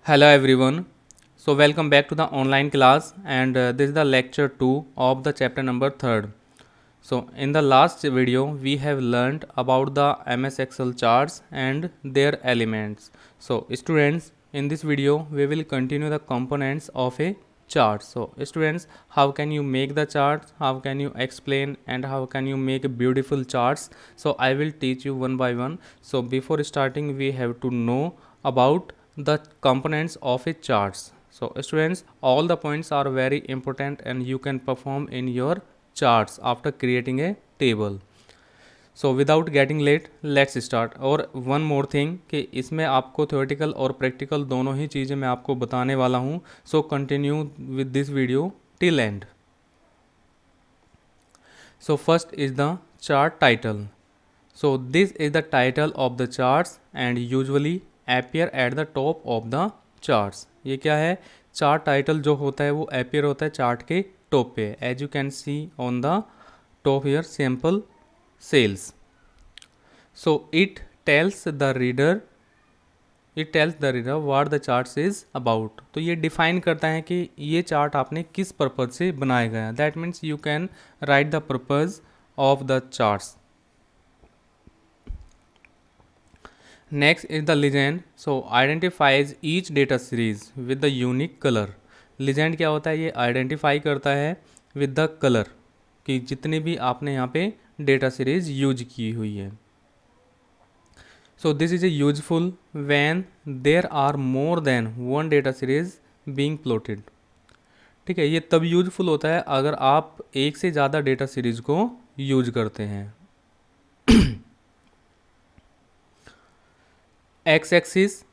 Hello everyone. So welcome back to the online class and this is the lecture 2 of the chapter number 3rd. So in the last video we have learned about the MS Excel charts and their elements. So students, in this video we will continue the components of a chart. So students, how can you make the charts, how can you explain and how can you make beautiful charts? So I will teach you one by one. So before starting we have to know about the components of a charts. So students, all the points are very important and you can perform in your charts after creating a table. So without getting let let's start. और one more thing कि इसमें आपको theoretical और practical दोनों ही चीज़ें मैं आपको बताने वाला हूँ। So continue with this video till and. So first is the chart title. So this is the title of the charts and usually appear at the top of the charts. ये क्या है? चार्ट टाइटल जो होता है वो appear होता है chart के टॉप पे। As you can see on the top here sample sales. So it tells the reader what the charts is about. तो ये डिफाइन करता है कि ये चार्ट आपने किस पर्पज से बनाया गया। That means you can write the purpose of the charts. Next is the legend. So identifies each data series with the unique colour. Legend क्या होता है? ये आइडेंटिफाई करता है विद द कलर कि जितने भी आपने यहाँ पे डेटा सीरीज यूज की हुई है। So this is a useful when there are more than one data series being plotted. ठीक है, ये तब यूजफुल होता है अगर आप एक से ज़्यादा डेटा सीरीज को यूज करते हैं। X axis.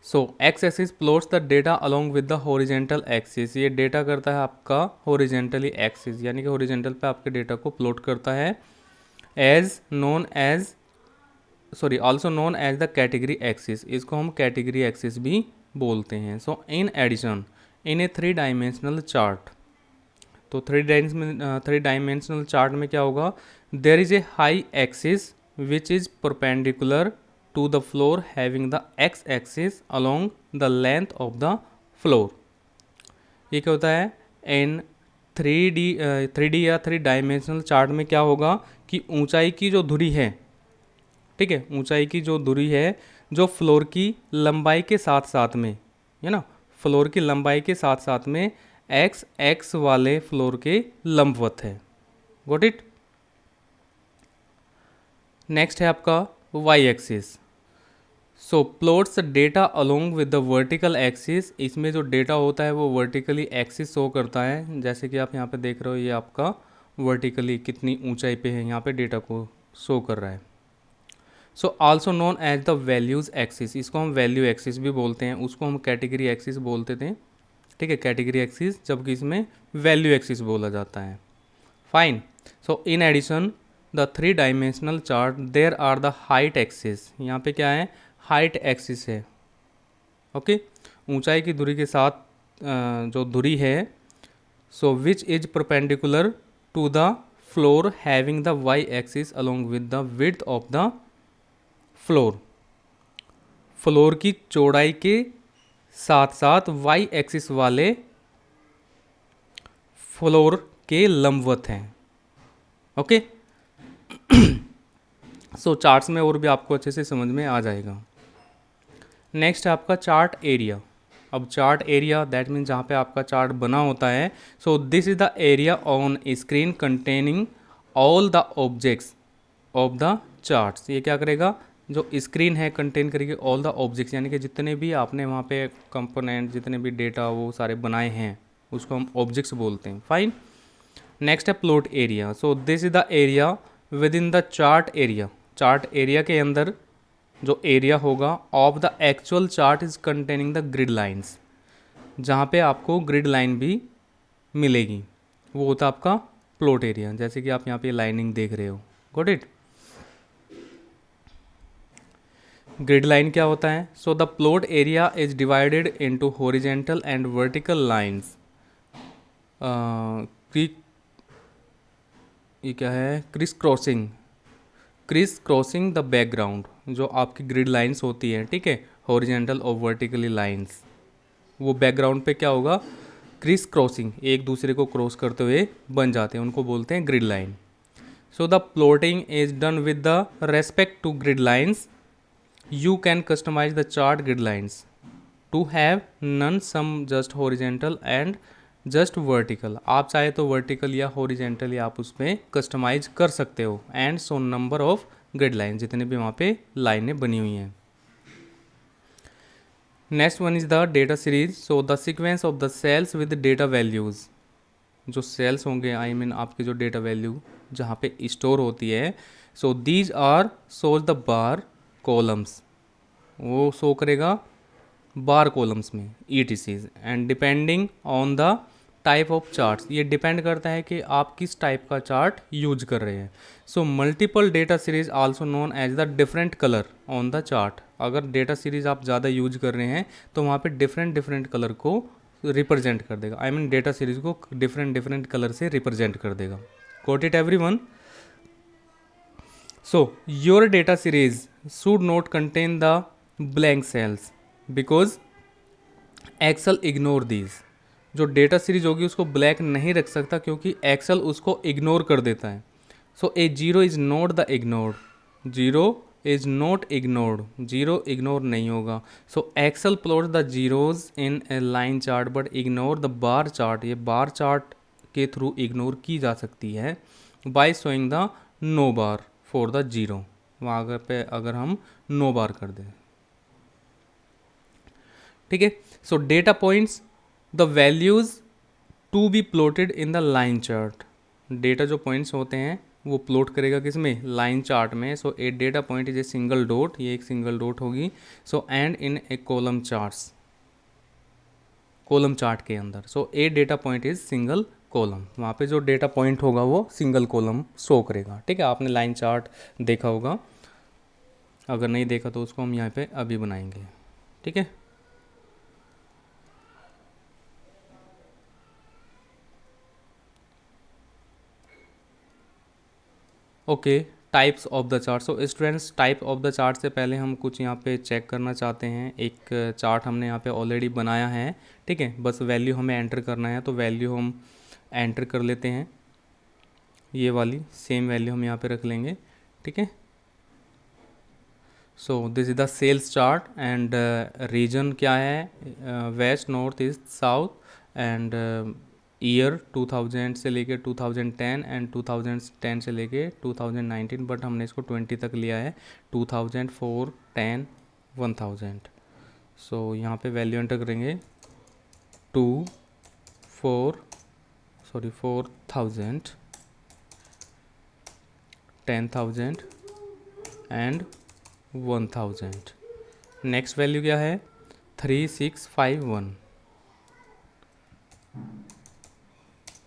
So x axis plots the data along with the horizontal axis. ये डेटा करता है आपका हॉरिजेंटली एक्सिस, यानी कि हॉरिजेंटल पे आपके डेटा को प्लॉट करता है। Also known as the category axis. इसको हम कैटेगरी एक्सिस भी बोलते हैं। So in addition in a three dimensional chart. तो थ्री डायमेंशनल चार्ट में क्या होगा? There is a high axis which is perpendicular to the floor having the x axis along the length of the floor। ये क्या होता है? इन 3D या three dimensional chart में क्या होगा कि ऊंचाई की जो धुरी है, ठीक है, ऊंचाई की जो धुरी है जो फ्लोर की लंबाई के साथ साथ में, है ना, फ्लोर की लंबाई के साथ साथ में एक्स वाले फ्लोर के लंबवत है। Got it? नेक्स्ट है आपका Y axis. So plots data along with the vertical axis. इसमें जो डेटा होता है वो वर्टिकली एक्सिस शो करता है। जैसे कि आप यहाँ पे देख रहे हो, ये आपका वर्टिकली कितनी ऊंचाई पे है यहाँ पे डेटा को शो कर रहा है। So also known as the values axis. इसको हम वैल्यू एक्सिस भी बोलते हैं, उसको हम कैटेगरी एक्सिस बोलते थे। ठीक है, कैटेगरी एक्सिस, जबकि इसमें वैल्यू एक्सिस बोला जाता है। Fine. So in addition the three dimensional chart there are the height axis. यहाँ पे क्या है? हाइट एक्सिस है। ओके, ऊंचाई की धुरी के साथ जो धुरी है, so which is perpendicular to the floor having the Y axis along with the width of the floor. Floor की चौड़ाई के साथ साथ वाई एक्सिस वाले फ्लोर के लंबवत हैं। ओके, सो चार्ट्स में और भी आपको अच्छे से समझ में आ जाएगा। नेक्स्ट है आपका चार्ट एरिया। अब चार्ट एरिया दैट मीन्स जहाँ पे आपका चार्ट बना होता है। So this is the area on screen containing all the objects of the charts. ये क्या करेगा? जो स्क्रीन है कंटेन करेगी ऑल द ऑब्जेक्ट्स, यानी कि जितने भी आपने वहाँ पे कंपोनेंट, जितने भी डेटा वो सारे बनाए हैं, उसको हम ऑब्जेक्ट्स बोलते हैं। फाइन। नेक्स्ट है plot area. So this is the area with in the chart area. Chart area के अंदर जो एरिया होगा of the actual chart is containing the grid lines. जहाँ पे आपको ग्रिड लाइन भी मिलेगी वो होता है आपका प्लॉट एरिया, जैसे कि आप यहाँ पे लाइनिंग देख रहे हो। Got it? ग्रिड लाइन क्या होता है? So the plot area is divided into horizontal and vertical lines. ये क्या है? Criss crossing the background. जो आपकी ग्रिड लाइंस होती है, ठीक है, हॉरिजेंटल और वर्टिकली लाइंस। वो बैकग्राउंड पे क्या होगा, क्रिस क्रॉसिंग, एक दूसरे को क्रॉस करते हुए बन जाते हैं, उनको बोलते हैं grid line. So the plotting is done with the respect to grid lines. You can customize the chart grid lines to have none some just horizontal and just vertical. आप चाहे तो वर्टिकल या हॉरिजेंटल आप उसमें customise कर सकते हो। And so number of grid line, जितने भी वहाँ पे लाइनें बनी हुई हैं। Next one is the data series. So the sequence of the cells with data values. जो सेल्स होंगे, आई मीन आपके जो डेटा वैल्यू जहाँ पे स्टोर होती है, so these are shows the bar columns, वो शो करेगा बार कॉलम्स में ETCs। And depending on the type of charts, ये डिपेंड करता है कि आप किस टाइप का चार्ट यूज कर रहे हैं। So multiple data series also known as the different colour on the chart. अगर डेटा सीरीज आप ज़्यादा यूज कर रहे हैं तो वहाँ पे डिफरेंट डिफरेंट कलर को रिप्रेजेंट कर देगा, आई मीन डेटा सीरीज को डिफरेंट डिफरेंट कलर से रिप्रेजेंट कर देगा। Got it everyone? So your data series should not contain the blank cells because Excel ignore these। जो डेटा सीरीज होगी उसको ब्लैक नहीं रख सकता क्योंकि एक्सेल उसको इग्नोर कर देता है। So a zero is not the ignored, zero is not ignored, zero ignore नहीं होगा। So Excel plot the zeros in a line chart but ignore the bar chart. ये बार चार्ट के through ignore की जा सकती है by showing the no bar for the zero. वहाँ पे अगर हम नो बार कर दें, ठीक है। So data points the values to be plotted in the line chart. Data जो पॉइंट्स होते हैं वो प्लॉट करेगा किस में, लाइन चार्ट में। So a data point is a single dot, ये एक सिंगल डॉट होगी। So and in a column charts, column chart के अंदर। So a data point is single column, वहाँ पे जो डेटा पॉइंट होगा वो सिंगल कॉलम शो करेगा, ठीक है। आपने लाइन चार्ट देखा होगा, अगर नहीं देखा तो उसको हम यहाँ पे अभी बनाएंगे, ठीक है। Okay, types of the chart. So students, type of the chart से पहले हम कुछ यहाँ पे चेक करना चाहते हैं। एक चार्ट हमने यहाँ पे ऑलरेडी बनाया है, ठीक है, बस वैल्यू हमें एंटर करना है। तो वैल्यू हम एंटर कर लेते हैं, ये वाली सेम वैल्यू हम यहाँ पे रख लेंगे, ठीक है। So this is the sales chart and region क्या है, west, north, east, south. And year 2000 से लेके 2010 एंड 2010 से लेके 2019, बट हमने इसको 20 तक लिया है, 2000, 4, 10, 1000। सो यहाँ पे वैल्यू एंटर करेंगे 4000, 10,000 एंड 1000। नेक्स्ट वैल्यू क्या है, 3651,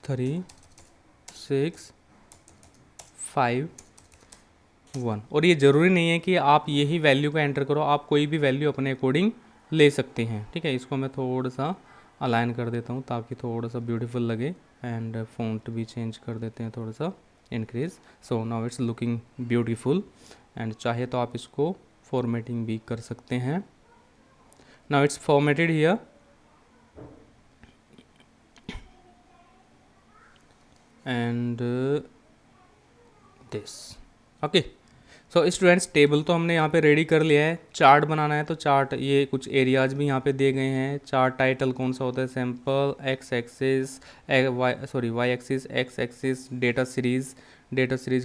3651। और ये ज़रूरी नहीं है कि आप यही वैल्यू को एंटर करो, आप कोई भी वैल्यू अपने अकॉर्डिंग ले सकते हैं, ठीक है। इसको मैं थोड़ा सा अलाइन कर देता हूँ ताकि थोड़ा सा ब्यूटीफुल लगे। एंड फ़ॉन्ट भी चेंज कर देते हैं थोड़ा सा, increase. So now it's looking beautiful. And चाहे तो आप इसको फॉर्मेटिंग भी कर सकते हैं। Now it's formatted here. And this, okay. So students, table तो हमने यहाँ पे रेडी कर लिया है। चार्ट बनाना है तो चार्ट, ये कुछ एरियाज भी यहाँ पे दिए गए हैं। चार्ट टाइटल कौन सा होता है, sample, X axis, Y axis, X axis, data series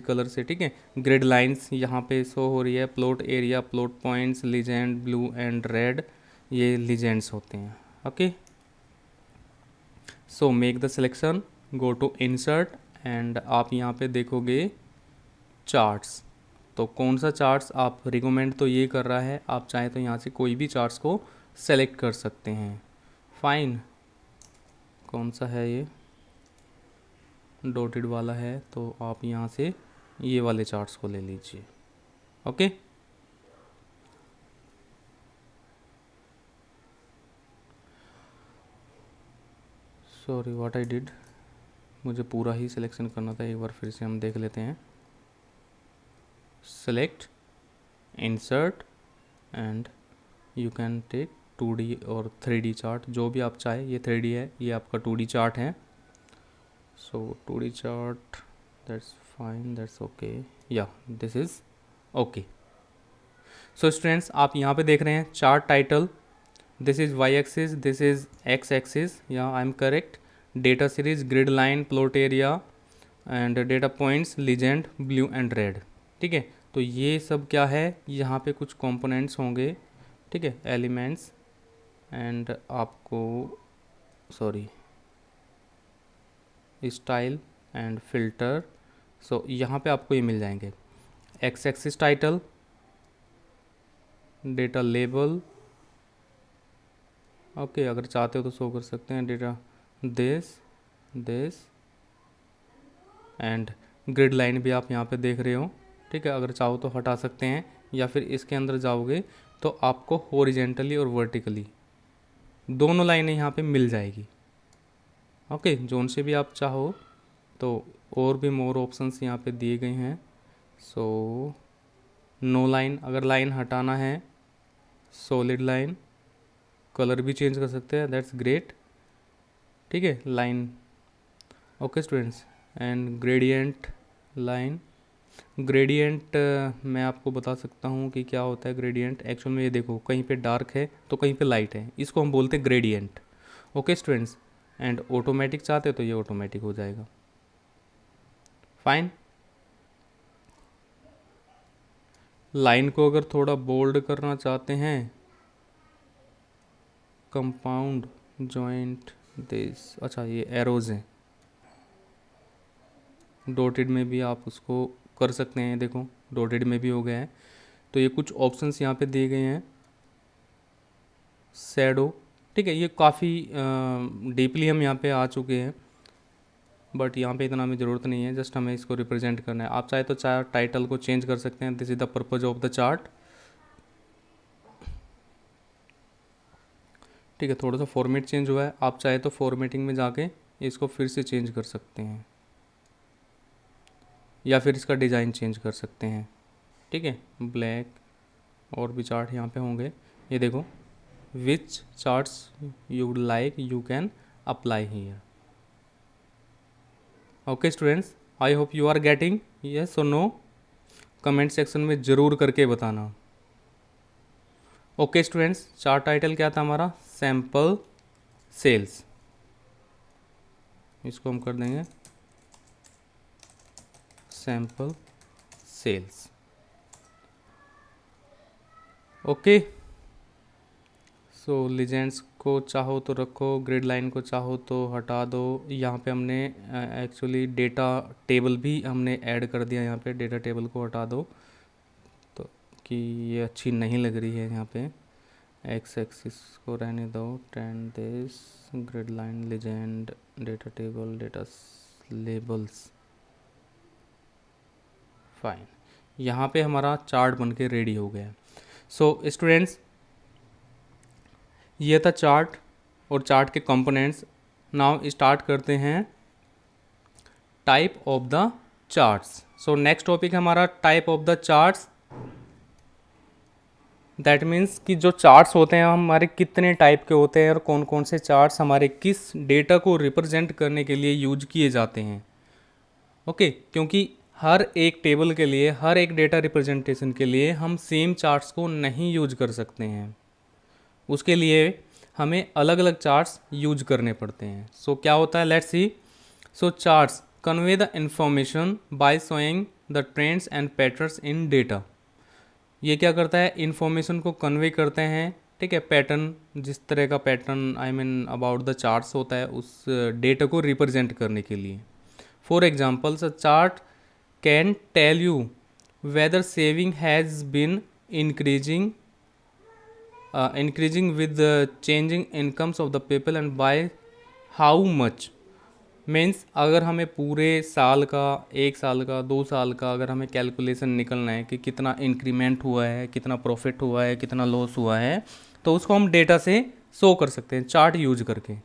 colour से, ठीक है। ग्रिड लाइंस यहाँ पे शो हो रही है, plot area, plot points, legend, blue and red, ये लीजेंड्स होते हैं, okay. So make the selection, go to insert and आप यहाँ पे देखोगे चार्ट्स। तो कौन सा चार्ट्स आप रिकमेंड तो ये कर रहा है, आप चाहें तो यहाँ से कोई भी चार्ट्स को सेलेक्ट कर सकते हैं। फाइन, कौन सा है ये, डॉटेड वाला है, तो आप यहाँ से ये वाले चार्ट्स को ले लीजिए, okay. Sorry what I did, मुझे पूरा ही सिलेक्शन करना था। एक बार फिर से हम देख लेते हैं। Select, insert and you can take 2D और 3D चार्ट, जो भी आप चाहे। ये 3D है, ये आपका 2D चार्ट है। So 2D chart, that's fine, that's okay, या this is okay. So students, आप यहाँ पे देख रहे हैं chart title, this is Y axis, this is X axis, या I am correct. Data series, grid line, plot area and data points, legend, blue and red. ठीक है, तो ये सब क्या है, यहाँ पे कुछ कंपोनेंट्स होंगे। ठीक है, एलिमेंट्स एंड आपको सॉरी स्टाइल एंड फिल्टर। सो यहाँ पे आपको ये मिल जाएंगे। X axis title, data label, okay, अगर चाहते हो तो शो कर सकते हैं data this this and grid line भी आप यहाँ पे देख रहे हो। ठीक है, अगर चाहो तो हटा सकते हैं, या फिर इसके अंदर जाओगे तो आपको हॉरिजेंटली और वर्टिकली दोनों लाइनें यहाँ पे मिल जाएगी। ओके, जोन से भी आप चाहो तो और भी मोर ऑप्शंस यहाँ पे दिए गए हैं। सो नो लाइन, अगर लाइन हटाना है, सॉलिड लाइन, कलर भी चेंज कर सकते हैं, दैट्स ग्रेट। ठीक है, line, okay students. And gradient line, gradient मैं आपको बता सकता हूँ कि क्या होता है ग्रेडियंट। एक्चुअल में ये देखो, कहीं पे डार्क है तो कहीं पे लाइट है, इसको हम बोलते हैं gradient. Okay students, and automatic चाहते तो ये ऑटोमेटिक हो जाएगा, फाइन। लाइन को अगर थोड़ा बोल्ड करना चाहते हैं, कंपाउंड जॉइंट दिस, अच्छा ये एरोज हैं, डॉटेड में भी आप उसको कर सकते हैं। देखो डॉटेड में भी हो गया है। तो ये कुछ ऑप्शंस यहाँ पे दिए गए हैं। शैडो, ठीक है, ये काफ़ी डीपली हम यहाँ पे आ चुके हैं, बट यहाँ पे इतना हमें ज़रूरत नहीं है, जस्ट हमें इसको रिप्रेजेंट करना है। आप चाहे तो चार्ट टाइटल को चेंज कर सकते हैं, this is the purpose of the chart. ठीक है, थोड़ा सा फॉर्मेट चेंज हुआ है, आप चाहे तो फॉर्मेटिंग में जाके इसको फिर से चेंज कर सकते हैं, या फिर इसका डिज़ाइन चेंज कर सकते हैं। ठीक है, ब्लैक, और भी चार्ट यहाँ पे होंगे। ये देखो, which charts you would like you can apply here. Okay students, I hope you are getting, yes और नो, कमेंट सेक्शन में ज़रूर करके बताना। ओके स्टूडेंट्स, चार्ट टाइटल क्या था हमारा, सैम्पल सेल्स, इसको हम कर देंगे सैम्पल सेल्स। ओके, सो लीजेंड्स को चाहो तो रखो, ग्रिड लाइन को चाहो तो हटा दो। यहाँ पे हमने एक्चुअली डेटा टेबल भी हमने ऐड कर दिया, यहाँ पे डेटा टेबल को हटा दो, तो कि ये अच्छी नहीं लग रही है। यहाँ पे एक्स एक्सिस को रहने दो, ten this, grid line, legend, data table, data labels, fine. यहाँ पे हमारा चार्ट बन के रेडी हो गया। सो स्टूडेंट्स, ये था चार्ट और चार्ट के कंपोनेंट्स। नाउ स्टार्ट करते हैं type of the charts. So next topic हमारा type of the charts. That means कि जो चार्ट्स होते हैं हमारे कितने टाइप के होते हैं और कौन कौन से चार्ट्स हमारे किस डेटा को रिप्रेजेंट करने के लिए यूज किए जाते हैं। ओके, क्योंकि हर एक टेबल के लिए, हर एक डेटा रिप्रेजेंटेशन के लिए हम सेम चार्ट्स को नहीं यूज कर सकते हैं, उसके लिए हमें अलग अलग चार्ट्स यूज करने पड़ते हैं। सो क्या होता है, let's see. So charts convey the information bye showing the trends and patterns in data. ये क्या करता है, इन्फॉर्मेशन को कन्वे करते हैं। ठीक है, पैटर्न, जिस तरह का pattern I mean about the charts होता है उस डेटा को रिप्रेजेंट करने के लिए। For example, a chart can tell you whether saving has been increasing with the changing incomes of the people and by how much। Means अगर हमें पूरे साल का, एक साल का, 2 साल का अगर हमें कैलकुलेशन निकलना है कि कितना इंक्रीमेंट हुआ है, कितना प्रॉफिट हुआ है, कितना लॉस हुआ है, तो उसको हम डेटा से शो कर सकते हैं चार्ट यूज करके।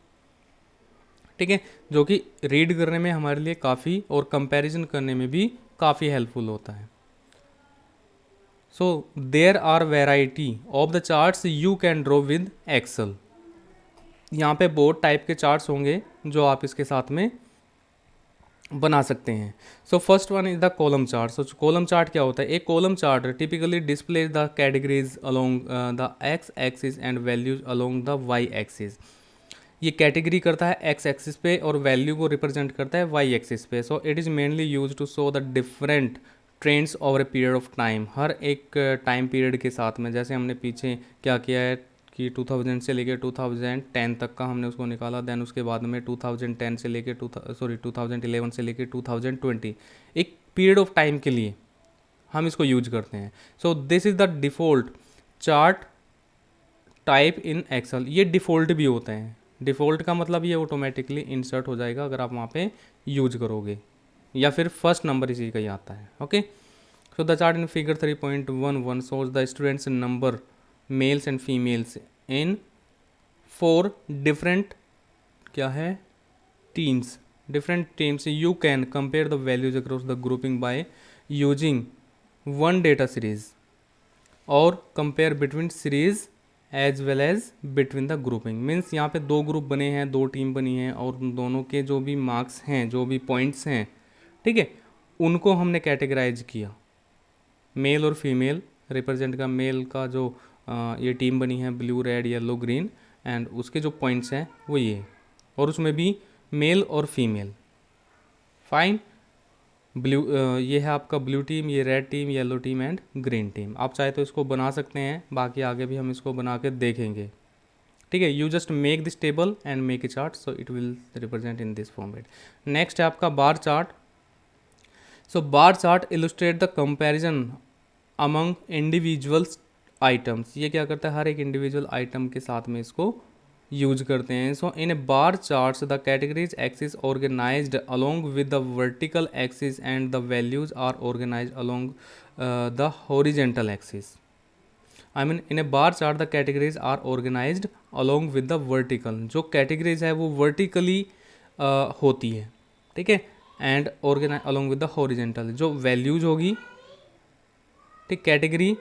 ठीक है, जो कि रीड करने में हमारे लिए काफ़ी और कंपैरिजन करने में भी काफ़ी हेल्पफुल होता है। So there are variety of the charts you can draw with Excel. यहाँ पे बहुत टाइप के चार्ट्स होंगे जो आप इसके साथ में बना सकते हैं। So first one is the column chart. So column chart क्या होता है? एक column chart typically displays the categories along the X axis and values along the Y axis. ये कैटेगरी करता है एक्स एक्सिस पे और वैल्यू को रिप्रेजेंट करता है वाई एक्सिस पे। So it is mainly use to show the different trends over a period of time. हर एक टाइम पीरियड के साथ में, जैसे हमने पीछे क्या किया है कि 2000 से लेकर 2010 तक का हमने उसको निकाला, देन उसके बाद में 2010 से लेकर 2011 से लेकर 2020, एक पीरियड ऑफ टाइम के लिए हम इसको यूज करते हैं। So this is the default chart type in Excel. ये डिफ़ॉल्ट भी होते हैं। डिफ़ॉल्ट का मतलब ये ऑटोमेटिकली इंसर्ट हो जाएगा अगर आप वहाँ पे यूज करोगे, या फिर फर्स्ट नंबर इसी का ही आता है। Okay, so the chart in figure 3.11 shows the students number males and females in 4 different क्या है teams, different teams. You can compare the values across the grouping by using one data series और compare between series as well as between the grouping. Means यहाँ पे 2 group बने हैं, 2 team बनी है और उन दोनों के जो भी मार्क्स हैं, जो भी पॉइंट्स हैं, ठीक है, उनको हमने कैटेगराइज किया। मेल और फीमेल रिप्रेजेंट का, मेल का जो ये टीम बनी है blue red yellow green, and उसके जो पॉइंट्स हैं वो ये, और उसमें भी मेल और फीमेल। फाइन, ब्लू ये है आपका ब्लू टीम, ये red team, yellow team and green team. आप चाहे तो इसको बना सकते हैं, बाकी आगे भी हम इसको बना के देखेंगे। ठीक है, you just make this table and make a chart, so it will represent in this format. Next है आपका bar chart. So bar chart illustrate the comparison among individuals items. ये क्या करता है? हर एक इंडिविजुअल आइटम के साथ में इसको यूज करते हैं। So in a bar charts the categories axis organized along with the vertical axis and the values are organized along the horizontal axis. I mean in a bar chart the categories are organized along with the vertical. जो categories है वो vertically होती है, ठीक है, and organize along with the horizontal. जो values होगी, ठीक, कैटेगरी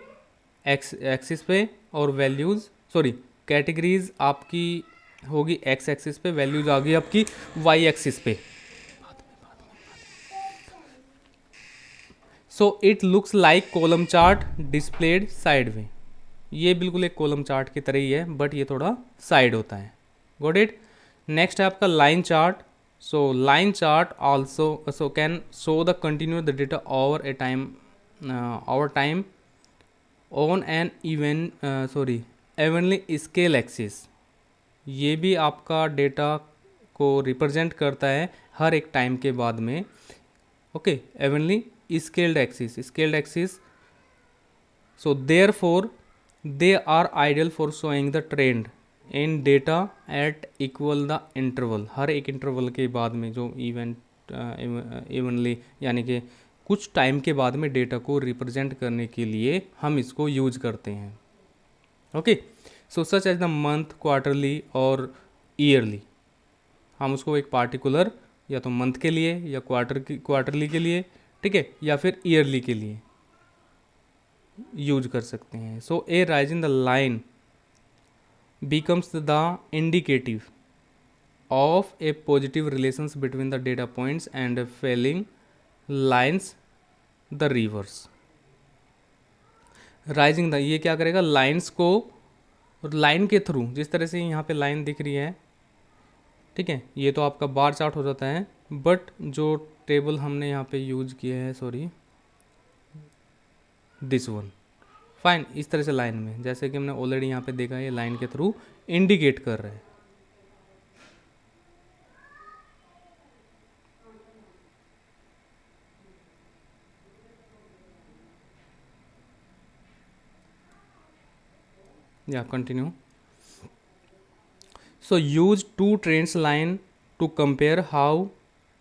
एक्स एक्सिस पे और वैल्यूज़, सॉरी, कैटेगरीज आपकी होगी एक्स एक्सिस पे, वैल्यूज आ गई आपकी वाई एक्सिस पे। So it looks like column chart displayed side way. ये बिल्कुल एक कॉलम चार्ट की तरह ही है, बट ये थोड़ा साइड होता है। Got it. नेक्स्ट है आपका line chart. So line chart also can show the continue the data over a time over time on an Avonlea scale axis. ये भी आपका डेटा को रिप्रेजेंट करता है हर एक टाइम के बाद में। Okay, evenly scaled axis. So therefore they are ideal for showing the trend in data at equal the interval. हर एक इंटरवल के बाद में जो इवनली यानी कि कुछ टाइम के बाद में डेटा को रिप्रेजेंट करने के लिए हम इसको यूज करते हैं। Okay, so such as the month, quarterly और ईयरली। हम उसको एक पार्टिकुलर या तो मंथ के लिए या क्वार्टरली के लिए, ठीक है, या फिर ईयरली के लिए यूज कर सकते हैं। So a rise in the line becomes the indicative of a positive relations between the data points and falling lines the reverse। Rising the, ये क्या करेगा? लाइंस को लाइन के थ्रू, जिस तरह से यहाँ पे लाइन दिख रही है, ठीक है, ये तो आपका बार चार्ट हो जाता है, बट जो टेबल हमने यहाँ पे यूज किए हैं, सॉरी दिस वन, फाइन, इस तरह से लाइन में, जैसे कि हमने ऑलरेडी यहाँ पे देखा है, ये लाइन के थ्रू इंडिकेट कर रहे हैं। या continue. So use 2 trends line to compare how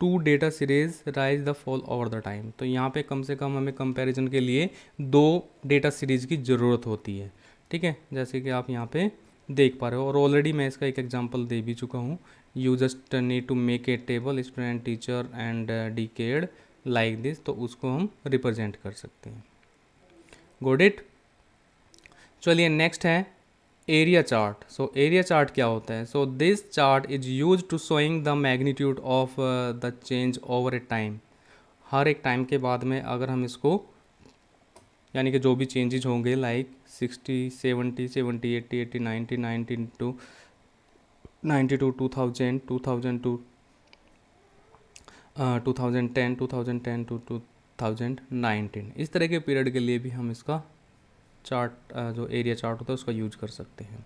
2 data series rise the fall over the time. तो यहाँ पे कम से कम हमें कंपैरिजन के लिए 2 डेटा सीरीज की ज़रूरत होती है, ठीक है, जैसे कि आप यहाँ पे देख पा रहे हो, और ऑलरेडी मैं इसका एक एग्जांपल दे भी चुका हूँ। You just need to make a table student teacher and decade like this, तो उसको हम रिप्रेजेंट कर सकते हैं। Got it. चलिए नेक्स्ट है area chart. So area chart क्या होता है? So this chart is use to showing the magnitude of the change over a time. हर एक टाइम के बाद में अगर हम इसको, यानी कि जो भी चेंजेज होंगे लाइक 60, 70, 70, 80, 80, 90, 92, 92, 2000, 2000 टू 2010, 2010 टू 2019, इस तरह के पीरियड के लिए भी हम इसका चार्ट, जो एरिया चार्ट होता है उसका यूज कर सकते हैं।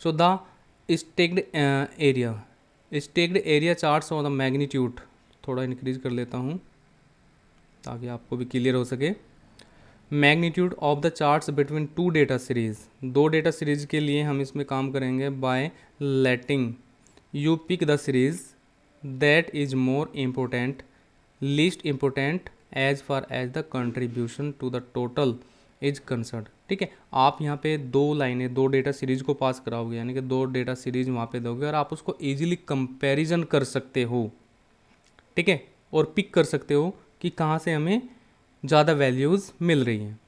So the stacked area, stacked area charts और द मैग्नीट्यूड, थोड़ा इंक्रीज कर लेता हूँ ताकि आपको भी क्लियर हो सके। Magnitude of the charts between two data series, दो डेटा सीरीज के लिए हम इसमें काम करेंगे by letting you pick the series that is more important, least important as far as the contribution to the total is concern. ठीक है, आप यहाँ पे दो लाइनें, दो डेटा सीरीज को पास कराओगे, यानी कि दो डेटा सीरीज वहाँ पे दोगे और आप उसको इजीली कंपैरिजन कर सकते हो। ठीक है, और पिक कर सकते हो कि कहाँ से हमें ज़्यादा वैल्यूज़ मिल रही हैं।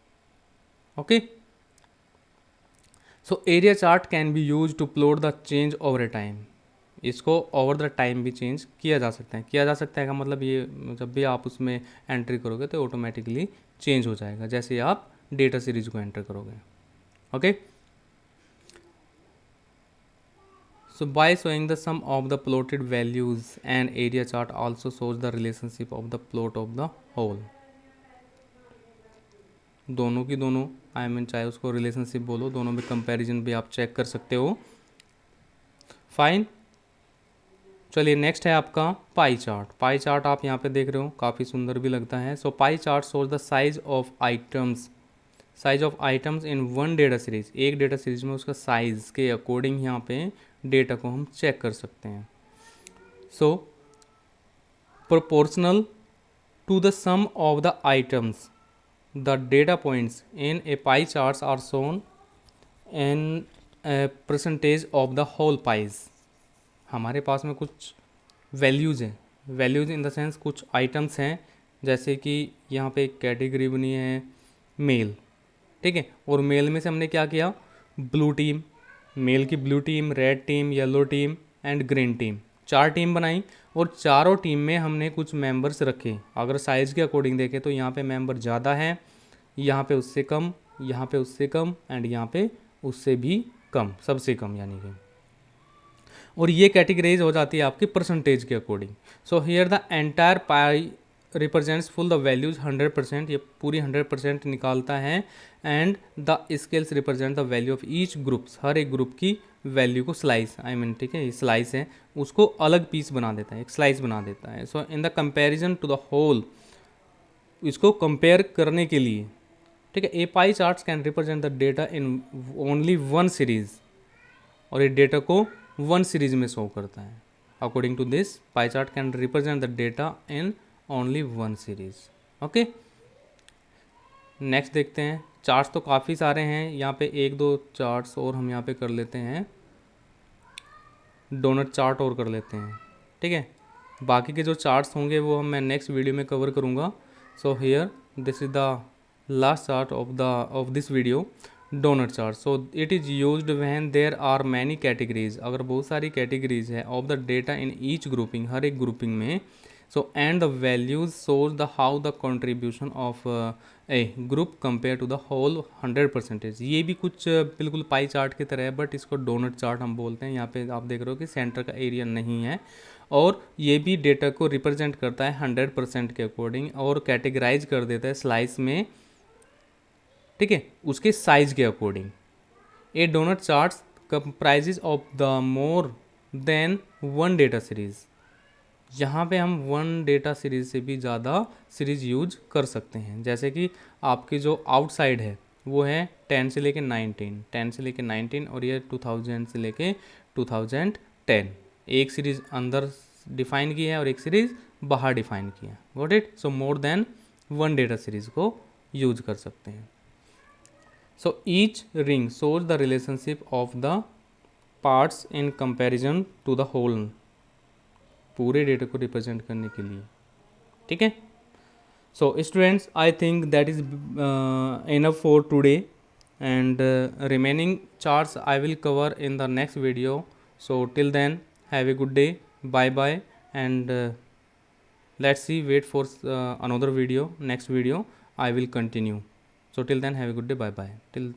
Okay, so area chart can be use to plot the change over a time. इसको ओवर द टाइम भी चेंज किया जा सकता है। किया जा सकता है का मतलब ये, जब भी आप उसमें एंट्री करोगे तो ऑटोमेटिकली चेंज हो जाएगा जैसे आप डेटा सीरीज को एंटर करोगे। Okay, so by showing the sum of the plotted values, and area chart also shows the relationship of the plot of the whole। दोनों की दोनों, आई मीन चाहे उसको रिलेशनशिप बोलो, दोनों में कंपैरिजन भी आप चेक कर सकते हो। फाइन, चलिए नेक्स्ट है आपका पाई चार्ट। पाई चार्ट आप यहाँ पे देख रहे हो, काफ़ी सुंदर भी लगता है। So pie chart shows the size of items, size of items in one data series. एक डेटा सीरीज में उसका साइज के अकॉर्डिंग यहाँ पे डेटा को हम चेक कर सकते हैं। So proportional to the sum of the items, the data points in a pie charts are shown in percentage of the whole pies. हमारे पास में कुछ वैल्यूज़ हैं, वैल्यूज़ इन द सेंस कुछ आइटम्स हैं, जैसे कि यहाँ पे एक कैटेगरी बनी है मेल। ठीक है, और मेल में से हमने क्या किया, ब्लू टीम, मेल की blue team, red team, yellow team and green team, चार टीम बनाई और चारों टीम में हमने कुछ मेंबर्स रखे। अगर साइज़ के अकॉर्डिंग देखें तो यहाँ पे मेंबर ज़्यादा है, यहाँ पे उससे कम, यहाँ पे उससे कम एंड यहाँ पे उससे भी कम, सबसे कम यानी कि। और ये कैटेगराइज हो जाती है आपकी परसेंटेज के according. So here the entire pie represents full the values 100%, ये पूरी 100% निकालता है। And the scales represent the value of each groups, हर एक ग्रुप की वैल्यू को स्लाइस, आई मीन ठीक है, ये स्लाइस है, उसको अलग पीस बना देता है, एक स्लाइस बना देता है। So in the comparison to the whole, इसको कंपेयर करने के लिए, ठीक है, a pie charts can represent the data in only one series, और ये डेटा को वन सीरीज में शो करता है। According to this pie chart can represent the data in only one series. Okay, next देखते हैं। चार्ट्स तो काफ़ी सारे हैं, यहाँ पे एक दो चार्ट्स और हम यहाँ पे कर लेते हैं, डोनट चार्ट और कर लेते हैं। ठीक है, बाकी के जो चार्ट्स होंगे वो हम मैं नेक्स्ट वीडियो में कवर करूँगा। So here this is the last chart of this video, donut chart. So it is used when there are many categories, अगर बहुत सारी कैटेगरीज है of the data in each grouping, हर एक grouping में। So and the values shows the how the contribution of a group compare to the whole 100%। ये भी कुछ बिल्कुल पाई चार्ट की तरह है, बट इसको डोनट चार्ट हम बोलते हैं। यहाँ पे आप देख रहे हो कि सेंटर का एरिया नहीं है, और ये भी डेटा को रिप्रेजेंट करता है 100% के अकॉर्डिंग, और कैटेगराइज कर देता है स्लाइस में, ठीक है, उसके साइज के according. A donut charts comprises of the more than one data series. यहाँ पे हम वन डेटा सीरीज से भी ज़्यादा सीरीज यूज कर सकते हैं। जैसे कि आपकी जो आउटसाइड है वो है 10 से लेके 19, 10 से लेके 19, और ये 2000 से लेके 2010। एक सीरीज़ अंदर डिफाइन की है और एक सीरीज़ बाहर डिफाइन की है। Got it? So more than one data series को यूज कर सकते हैं। So each ring shows the relationship of the parts in comparison to the whole, पूरे डेटा को रिप्रेजेंट करने के लिए। ठीक है, so students, I think that is enough for today, and remaining charts I will cover in the next video. So till then, have a good day, bye bye, and let's see, wait for another video, next video I will continue. So till then, have a good day, bye bye, till